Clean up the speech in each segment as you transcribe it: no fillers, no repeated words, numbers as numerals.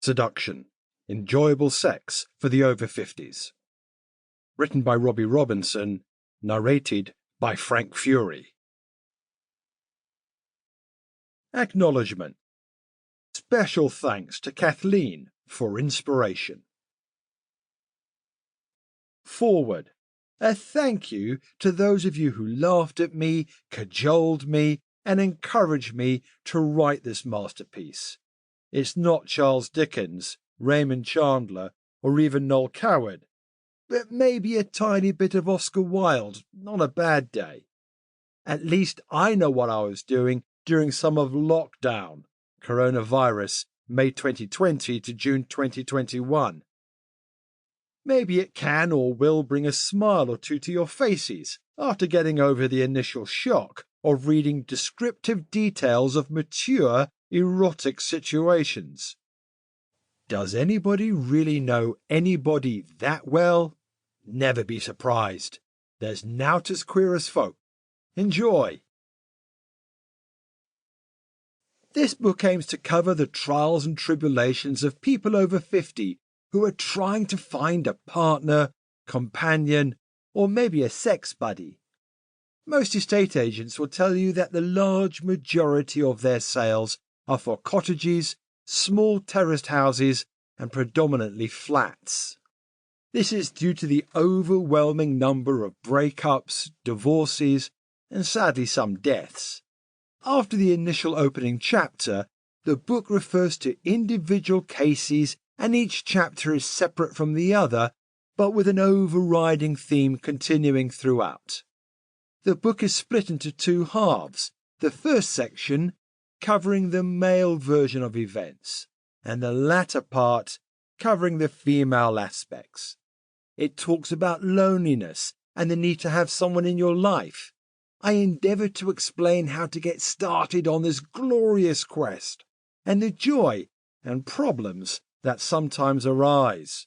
Seduction, Enjoyable Sex for the Over 50s. Written by Robbie Robinson, narrated by Frank Furie. Acknowledgement. Special thanks to Kathleen for inspiration. Forward. A thank you to those of you who laughed at me, cajoled me, and encouraged me to write this masterpiece. It's not Charles Dickens, Raymond Chandler, or even Noel Coward, but maybe a tiny bit of Oscar Wilde on a bad day. At least I know what I was doing during some of lockdown, coronavirus, May 2020 to June 2021. Maybe it can or will bring a smile or two to your faces after getting over the initial shock of reading descriptive details of mature, erotic situations. Does anybody really know anybody that well? Never be surprised. There's nowt as queer as folk. Enjoy. This book aims to cover the trials and tribulations of people over 50 who are trying to find a partner, companion, or maybe a sex buddy. Most estate agents will tell you that the large majority of their sales are for cottages, small terraced houses, and predominantly flats. This is due to the overwhelming number of breakups, divorces, and sadly some deaths. After the initial opening chapter, the book refers to individual cases, and each chapter is separate from the other, but with an overriding theme continuing throughout. The book is split into two halves, the first section covering the male version of events, and the latter part covering the female aspects. It talks about loneliness and the need to have someone in your life. I endeavour to explain how to get started on this glorious quest, and the joy and problems that sometimes arise.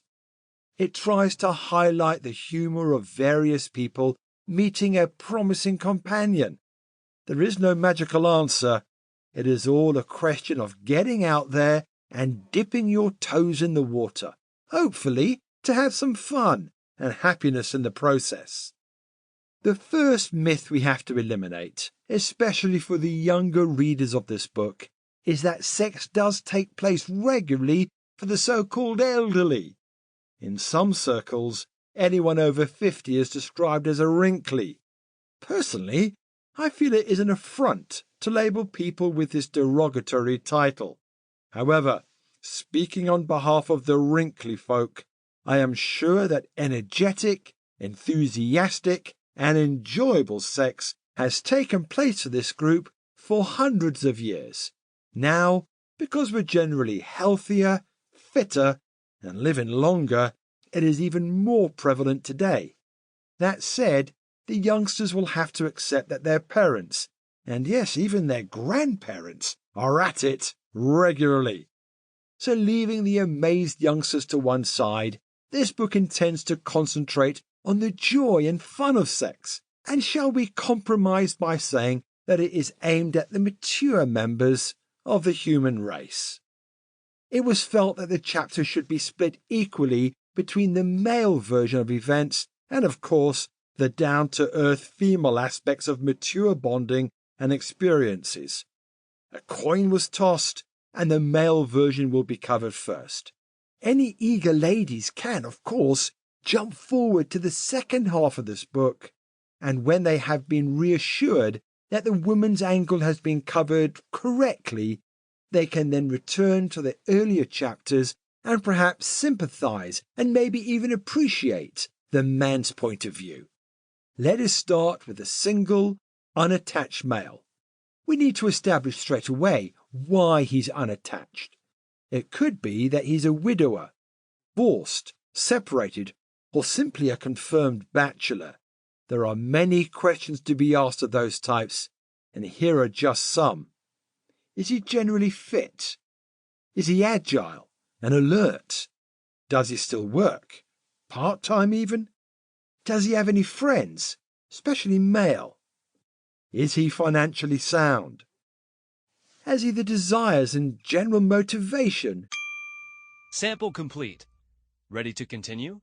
It tries to highlight the humour of various people meeting a promising companion. There is no magical answer. It is all a question of getting out there and dipping your toes in the water, hopefully to have some fun and happiness in the process. The first myth we have to eliminate, especially for the younger readers of this book, is that sex does take place regularly for the so-called elderly. In some circles, anyone over 50 is described as a wrinkly. Personally, I feel it is an affront to label people with this derogatory title. However, speaking on behalf of the wrinkly folk, I am sure that energetic, enthusiastic, and enjoyable sex has taken place for this group for hundreds of years. Now, because we're generally healthier, fitter, and living longer, it is even more prevalent today. That said, the youngsters will have to accept that their parents, and yes, even their grandparents, are at it regularly. So leaving the amazed youngsters to one side, this book intends to concentrate on the joy and fun of sex, and shall we compromise by saying that it is aimed at the mature members of the human race. It was felt that the chapter should be split equally between the male version of events and, of course, the down-to-earth female aspects of mature bonding and experiences. A coin was tossed, and the male version will be covered first. Any eager ladies can, of course, jump forward to the second half of this book, and when they have been reassured that the woman's angle has been covered correctly, they can then return to the earlier chapters and perhaps sympathise and maybe even appreciate the man's point of view. Let us start with a single, unattached male. We need to establish straight away why he's unattached. It could be that he's a widower, divorced, separated, or simply a confirmed bachelor. There are many questions to be asked of those types, and here are just some. Is he generally fit? Is he agile and alert? Does he still work? Part-time even? Does he have any friends, especially male? Is he financially sound? Has he the desires and general motivation? Sample complete. Ready to continue?